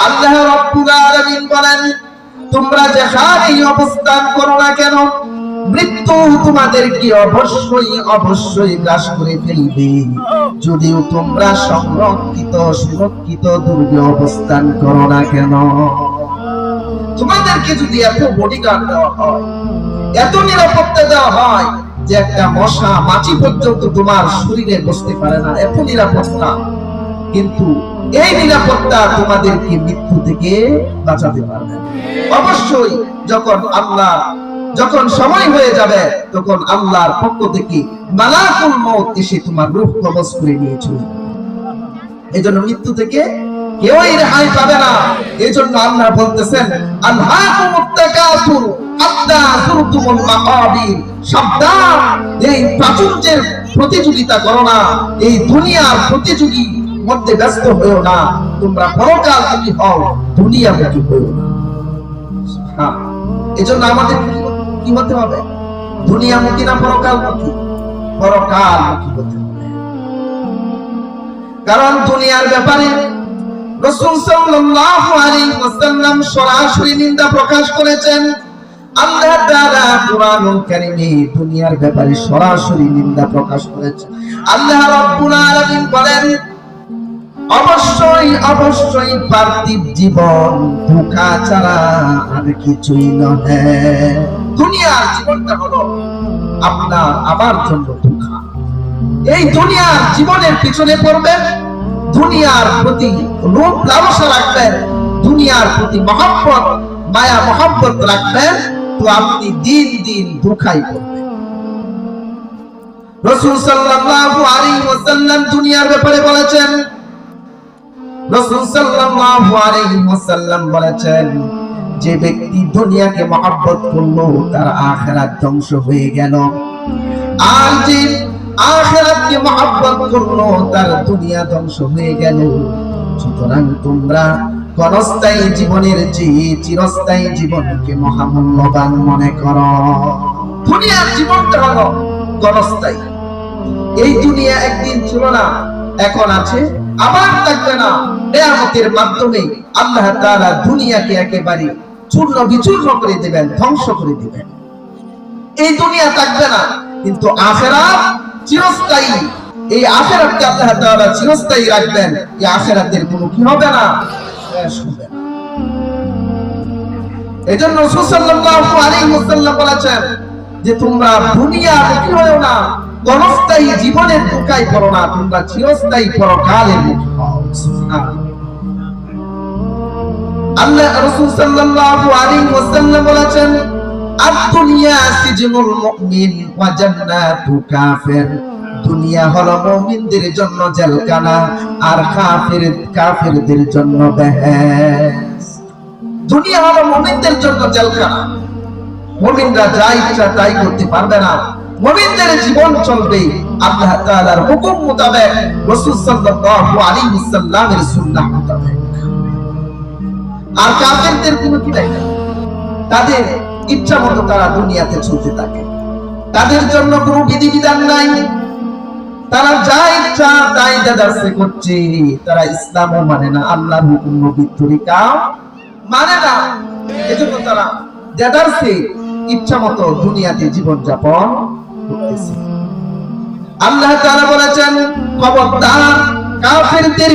আল্লাহ রাব্বুল আলামিন বলেন, তোমরা যেখানেই অবস্থান করো না কেন, মৃত্যু তোমাদেরকে অবশ্যই গ্রাস করে ফেলবে, যদিও তোমরা সুরক্ষিত দুর্গে অবস্থান করো না কেন। তোমাদেরকে যদি এত বডিগার্ড দেওয়া হয়, এত নিরাপত্তা দেওয়া হয় যে একটা মশা মাছি পর্যন্ত তোমার শরীরে বসতে পারে না, এত নিরাপত্তা, কিন্তু এই নিরাপত্তা তোমাদেরকে মৃত্যু থেকে বাঁচাতে পারবে না। অবশ্যই যখন সময় হয়ে যাবে, তখন আল্লাহর পক্ষ থেকে মালাকুল মউত এসে তোমার রূহ কবজ করে নিয়ে চলে যাবে। এজন্য মৃত্যু থেকে কেউই রেহাই পাবে না। এজন্য আল্লাহ বলতেছেন, আলহাকুমুত তাকাসুর হাত্তা যুরতুমুল মাকাবির। সাবধান, এই প্রাচুর্যের প্রতিযোগিতা করো না, এই দুনিয়ার প্রতিযোগী মধ্যে ব্যস্ত হয়েও না, তোমরা পরকালমুখী হও, দুনিয়ামুখী হয়েও না। হ্যাঁ, এজন্য আমাদের কি হতে হবে? দুনিয়ামুখী না পরকালমুখী? পরকালমুখী হতে হবে। কারণ দুনিয়ার ব্যাপারে রাসূল সাল্লাল্লাহু আলাইহি ওয়াসাল্লাম সরাসরি নিন্দা প্রকাশ করেছেন। আল্লাহ তাআলা কুরআনুল কারীমে দুনিয়ার ব্যাপারে সরাসরি নিন্দা প্রকাশ করেছেন। আল্লাহ রাব্বুল আলামিন বলেন, অবশ্যই পার্থিব জীবন ধোঁকা ছাড়া আর কিছুই নয়। দুনিয়ার জীবনটা হলো আমার জন্য ধোঁকা। এই দুনিয়ার জীবনের পিছনে পড়বেন, দুনিয়ার প্রতি লোভ লালসা রাখবেন, দুনিয়ার প্রতি মহব্বত মায়া মহব্বত রাখবেন, তো আপনি দিন দিন ধোঁকায় পড়বেন। রাসূল সাল্লাল্লাহু আলাইহি ওয়াসাল্লাম দুনিয়ার ব্যাপারে বলেছেন, রাসূল সাল্লাল্লাহু আলাইহি ওয়াসাল্লাম বলেছেন, যে ব্যক্তি দুনিয়াকে মহব্বত করলো তার আখিরাত ধ্বংস হয়ে গেল, আর যে আখিরাতকে মহব্বত করলো তার দুনিয়া ধ্বংস হয়ে গেল। সুতরাং তোমরা ক্ষণস্থায়ী জীবনের চেয়ে চিরস্থায়ী জীবনকে মহামূল্যবান মনে করো। দুনিয়ার জীবনটা হলো ক্ষণস্থায়ী। এই দুনিয়া একদিন ছিল না, এখন আছে, আবার থাকবে না। কিয়ামতের মাধ্যমে আল্লাহ তাআলা দুনিয়াকে একেবারে চূর্ণ বিচূর্ণ করে দিবেন, ধ্বংস করে দিবেন। এই দুনিয়া থাকবে না, কিন্তু আখিরাত চিরস্থায়ী। এই আখিরাতকে আল্লাহ তাআলা চিরস্থায়ী রাখবেন। এই আখিরাতের কোনো কি হবে না, শেষ হবে না। এজন্য রাসূল সাল্লাল্লাহু আলাইহি ওয়াসাল্লাম বলেছেন যে তোমরা দুনিয়ামুখী হও না, ক্ষণস্থায়ী জীবনের ধোঁকায় পড়ো না, তোমরা চিরস্থায়ী পরকালের মুখী হও। আল্লাহ রাসূল সাল্লাল্লাহু আলাইহি ওয়াসাল্লাম বলেছেন, আদ-দুনিয়া সিজনুল মুমিন ওয়া জান্নাতু কাফির। দুনিয়া হলো মুমিনদের জন্য জেলখানা, আর কাফিরদের জন্য বেহেশত। দুনিয়া হলো মুমিনদের জন্য জেলখানা, মুমিনরা যা ইচ্ছা তাই করতে পারবে না। মুমিনদের জীবন চলবে আল্লাহ তাআলার হুকুম মোতাবেক, রাসূল সাল্লাল্লাহু আলাইহি ওয়াসাল্লামের সুন্নাহ মোতাবেক। আর কাফিরদের কোনো কি নাই, তাদের ইচ্ছা মতো তারা দুনিয়াতে চলতে থাকে, তাদের জন্য কোনো বিধিবিধান নাই, তারা যা ইচ্ছা তাই দাদারসে করছে। তারা ইসলামও মানে না, আল্লাহর হুকুম নবীর তরিকা মানে না। এজন্য তারা দাদারসে ইচ্ছা মতো দুনিয়াতে জীবন যাপন করতেছে। আল্লাহ তাআলা বলেছেন, খবরদার কাফেরদের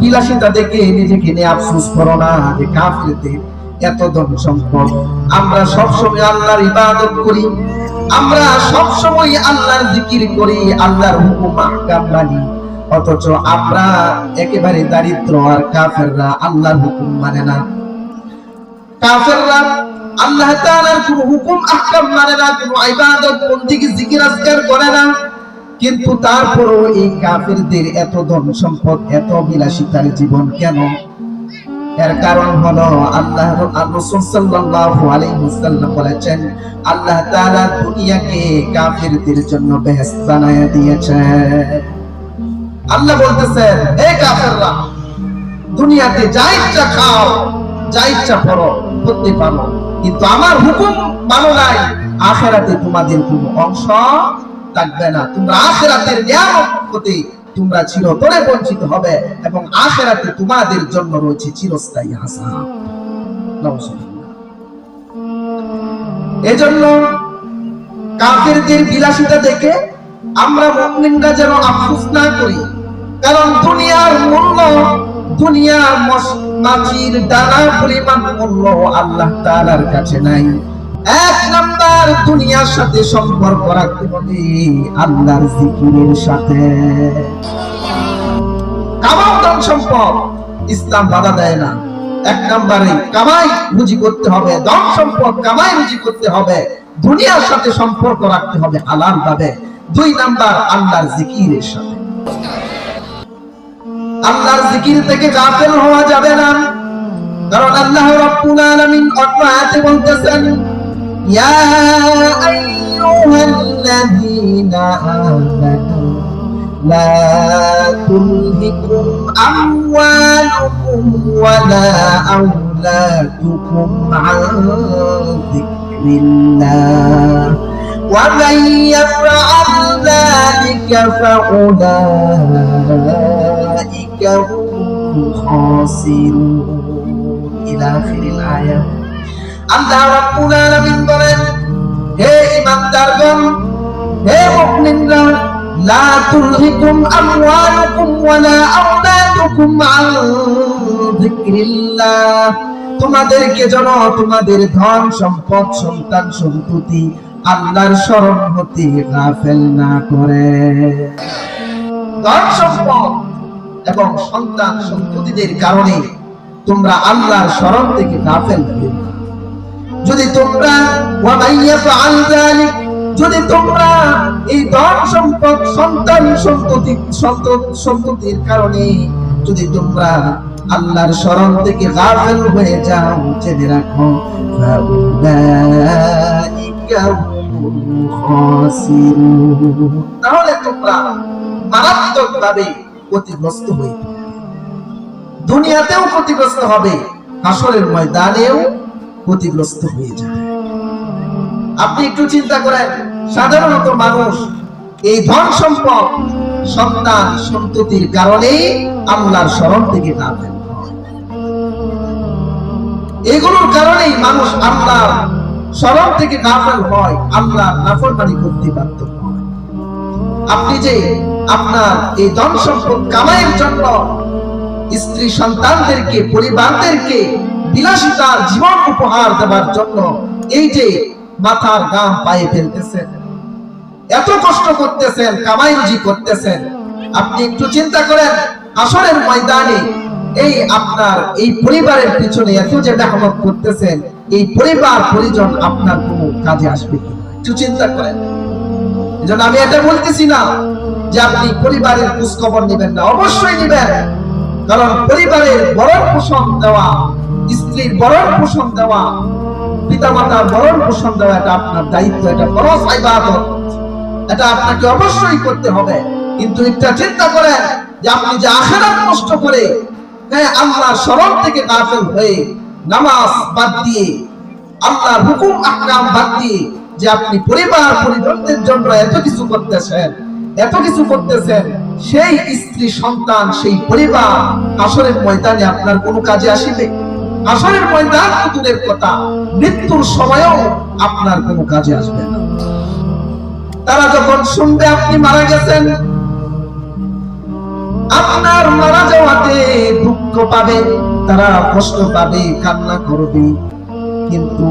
বিলাসিতা দেখে নিজেকে নিয়ে আফসোস করো না যে কাফেরদের এত ধন সম্পদ। আমরা সবসময় আল্লাহর ইবাদত করি, আমরা সবসময় আল্লাহর জিকির করি, আল্লাহর হুকুম আহকাম মানি, অথচ আমরা একেবারে দারিদ্র। আর কাফেররা আল্লাহর হুকুম মানে না, কাফেররা আল্লাহ তাআলার কোনো হুকুম আহকাম মানে না, কোনো ইবাদত বন্দেগী জিকির আজকার করে না। কিন্তু তারপরও এই কাফেরদের এত ধন সম্পদ, এত বিলাসিতার জীবন কেন? এর কারণ হলো আল্লাহর রাসূল সাল্লাল্লাহু আলাইহি ওয়াসাল্লাম বলেছেন, আল্লাহ তাআলা দুনিয়াকে কাফেরদের জন্য বেহেশত বানায়া দিয়েছেন। আল্লাহ বলতেছেন, এই কাফেররা দুনিয়াতে যা ইচ্ছা খাও, যা ইচ্ছা করো, করতে পারো, কিন্তু আমার হুকুম মানো নাই, আখিরাতে তোমাদের কোনো অংশ থাকবে না। তোমরা আখিরাতের নিয়ামত হতে তোমরা চিরতরে বঞ্চিত হবে এবং আখিরাতে তোমাদের জন্য রয়েছে চিরস্থায়ী আযাব। এজন্য কাফেরদের বিলাসিতা দেখে আমরা মুমিনরা যেন আফসোস না করি, কারণ দুনিয়ার মূল্য, দুনিয়ার মাছির দানা পরিমাণ মূল্য আল্লাহ তাআলার কাছে নাই। এক নাম্বার দুনিয়ার সাথে সম্পর্ক রাখতে হবে আল্লাহর জিকিরের সাথে। কামাই ধন সম্পদ ইসলাম বাধা দেয় না। এক নাম্বারে কামাই রুজি করতে হবে, ধন সম্পদ কামাই রুজি করতে হবে, দুনিয়ার সাথে সম্পর্ক রাখতে হবে হালাল ভাবে। দুই নাম্বার আল্লাহর জিকিরের সাথে। আল্লাহর জিকির থেকে গাফিল হওয়া যাবে না, কারণ আল্লাহ রাব্বুল আলামিন অন্য আয়াতে বলতেছেন, ইয়া আইয়ুহাল্লাযীনা আমানু লা তুলহিকুম আমওয়ালুকুম ওয়ালা আওলাদুকুম আন যিকরিল্লাহ ওয়া মান ইয়াফআল যালিকা ফাউলাইকা হুমুল খাসিরুন। ইলা আখিরিল আয়াত। আল্লাহ রাব্বুল আলামিন বলেন, হে ঈমানদারগণ, হে মুমিনরা, লা তুলহিকুম আমওয়ালুকুম ওয়ালা আওলাদুকুম আন যিকরিল্লাহ, তোমাদেরকে যেন তোমাদের ধন সম্পদ সন্তান সন্ততি আল্লাহর স্মরণ হতে গাফেল না করে। ধন সম্পদ এবং সন্তান সন্ততিদের কারণে তোমরা আল্লাহর স্মরণ থেকে গাফেল হবে। যদি তোমরা ওয়া মাইয়া ফাআল যালিক, যদি তোমরা এই ধন সম্পদ সন্তান সন্ততির কারণে যদি তোমরা আল্লাহর স্মরণ থেকে গাফেল হয়ে যাও, জেনে রাখো ফাউলাইকা হুমুল খাসিরুন, তাহলে তোমরা মারাত্মকভাবে ক্ষতিগ্রস্ত হয়ে যাবে। দুনিয়াতেও ক্ষতিগ্রস্ত হবে, হাসরের ময়দানেও ক্ষতিগ্রস্ত হয়ে যাবে। আপনি একটু চিন্তা করেন, সাধারণত মানুষ এই ধন সম্পদ সন্তান সন্ততির কারণেই আল্লাহর স্মরণ থেকে গাফেল হয়। এগুলোর কারণেই মানুষ আল্লাহর স্মরণ থেকে গাফেল হয়, আল্লাহর নাফরমানি করতে বাধ্য হয়। আপনি যে আপনার এই ধন সম্পদ কামাইয়ের জন্য স্ত্রী সন্তানদেরকে, পরিবারদেরকে বিলাসিতার জীবন উপহার দেওয়ার জন্য এই যে মাথার ঘাম পায়ে ফেলতেছেন, এত কষ্ট করতেছেন, কামাই রুজি করতেছেন, আপনি একটু চিন্তা করেন হাসরের ময়দানে এই আপনার এই পরিবারের পিছনে এত যে মেহনত করতেছেন, এই পরিবার পরিজন আপনার কোনো কাজে আসবে কি? একটু চিন্তা করেন। এজন্য আমি এটা বলতেছি না যে আপনি পরিবারের খোঁজ খবর নেবেন না, অবশ্যই নেবেন, কারণ পরিবারের ভরণ পোষণ দেওয়া, স্ত্রীর ভরণ পোষণ দেওয়া, পিতামাতার ভরণ পোষণ দেওয়া এটা আপনার দায়িত্ব, এটা ফরজ ইবাদত, এটা আপনাকে অবশ্যই করতে হবে। কিন্তু একটা চিন্তা করেন যে আপনি যে আখিরাত নষ্ট করে আল্লাহর স্মরণ থেকে গাফিল হয়ে নামাজ বাদ দিয়ে, আল্লাহর হুকুম আহকাম বাদ দিয়ে যে আপনি পরিবার পরিজনদের জন্য এত কিছু করতেছেন, এত কিছু করতেছেন, সেই স্ত্রী সন্তান সেই পরিবার হাসরের ময়দানে আপনার কোনো কাজে আসিবে? হাসরের ময়দান তো দূরের কথা, মৃত্যুর সময়ও আপনার কোনো কাজে আসবে না। তারা যখন শুনবে আপনি মারা গেছেন, আপনার মারা যাওয়াতে দুঃখ পাবে, তারা কষ্ট পাবে, কান্না করবে, কিন্তু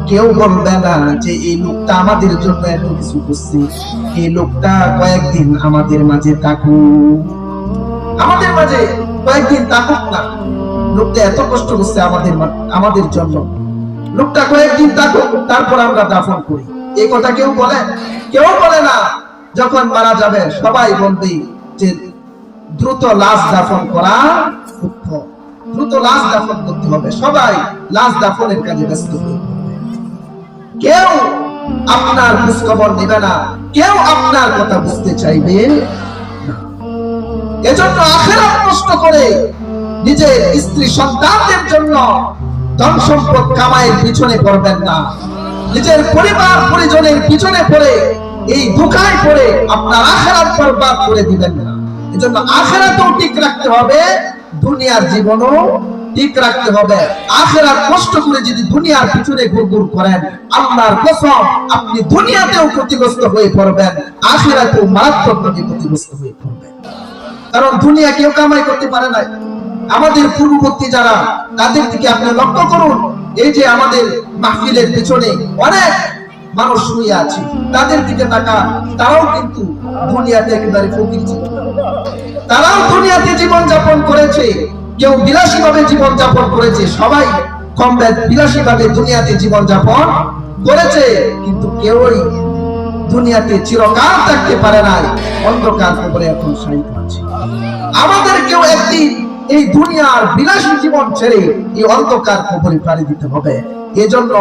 কেউ বলবে না যে এই লোকটা আমাদের জন্য এত কিছু করছে, এই লোকটা কয়েকদিন আমাদের মাঝে থাকুক, আমাদের মাঝে কয়েকদিন থাকুক না, লোকটা এত কষ্ট করছে আমাদের জন্য, লোকটা কয়েকদিন থাকুক, তারপর আমরা দাফন করি। এই কথা কেউ বলে? কেউ বলে না। যখন মারা যাবে সবাই বলবে যে দ্রুত লাশ দাফন করা উত্তম, দ্রুত লাশ দাফন করতে হবে, সবাই লাশ দাফনের কাজে ব্যস্ত হবে। কেউ আপনার খোঁজ খবর নেবে না, কেউ আপনার কথা বুঝতে চাইবে না। এজন্য আখিরাত নষ্ট করে নিজের স্ত্রী সন্তানদের জন্য ধন সম্পদ কামাইয়ের পিছনে পড়বেন না, নিজের পরিবার পরিজনের পিছনে পড়ে এই ধোঁকায় পড়ে আপনার আখিরাত বরবাদ করে দিবেন না। এজন্য আখিরাতেও ঠিক রাখতে হবে, দুনিয়ার জীবনও ঠিক রাখতে হবে। আখিরাত কষ্ট করে যদি দুনিয়ার পিছনে ঘুরঘুর করেন, আল্লাহর কসম আপনি দুনিয়াতেও ক্ষতিগ্রস্ত হয়ে পড়বেন, আখিরাতেও মারাত্মকভাবে ক্ষতিগ্রস্ত হয়ে পড়বেন। কারণ দুনিয়া কেউ কামাই করতে পারে না। আমাদের পূর্ববর্তী যারা, তাদের দিকে আপনি লক্ষ্য করুন। এই যে আমাদের মাহফিলের পিছনে অনেক মানুষ শুয়ে আছে, তাদের দিকে তাকান, তারাও কিন্তু দুনিয়াতে একেবারে ফকির ছিল। তারাও দুনিয়াতে জীবন যাপন করেছে, কেউ বিলাসী ভাবে জীবন যাপন করেছে, সবাই কম বিলাসী ভাবে দুনিয়াতে জীবন যাপন করেছে, কিন্তু কেউই দুনিয়াতে চিরকাল থাকতে পারে নাই, অন্ধকার কবরে এখন শায়িত আছে। আমাদের কেউ একদিন এই দুনিয়ার বিলাসী জীবন ছেড়ে এই অন্ধকার কবরে পাড়ি দিতে হবে। এজন্য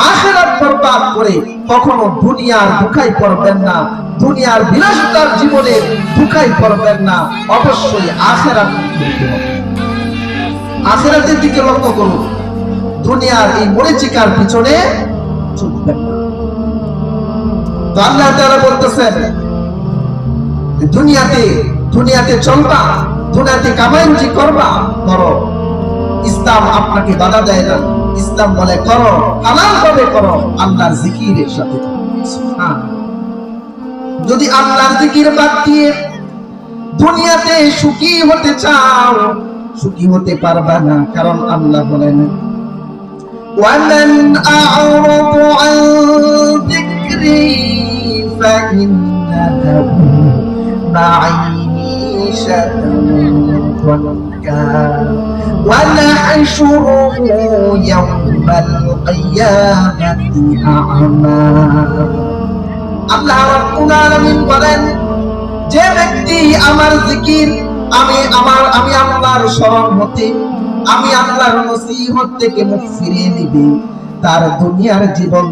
আখিরাত বরবাদ করে কখনো দুনিয়ার দুঃখাই পড়বেন না, দুনিয়ার বিলাসিতার জীবনে দুঃখাই পড়বেন না, অবশ্যই আখিরাত করতে হবে। আখিরাতের দিকে লক্ষ্য করুন, দুনিয়ার এই মরিচিকার পিছনে ছুটবেন না। তো আল্লাহ তাআলা বলতেছেন, দুনিয়াতে চলবা, দুনিয়াতে কামাই রুজি করবা, করো। ইসলাম আপনাকে বাধা দেয় না, ইসলাম বলে করো, হালাল ভাবে করো, আল্লাহর জিকিরের সাথে। যদি আল্লাহর জিকির বাদ দিয়ে দুনিয়াতে সুখী হতে চাও, সুখী হতে পারবা না। কারণ আল্লাহ বলেন, ওয়ামান আ'রাদু আন যিকরি ফাইন্না লাহু মা'ঈশাতান দানকা ওয়া নাহশুরুহু ইয়াওমাল কিয়ামাতি আ'মা। আল্লাহ রাব্বুল আলামিন বলেন, যে ব্যক্তি আমার জিকির, আমি আল্লাহর স্মরণ হতে, আমি আল্লাহর নসিহত থেকে মুখ ফিরিয়ে নিবে, তার দুনিয়ার জীবন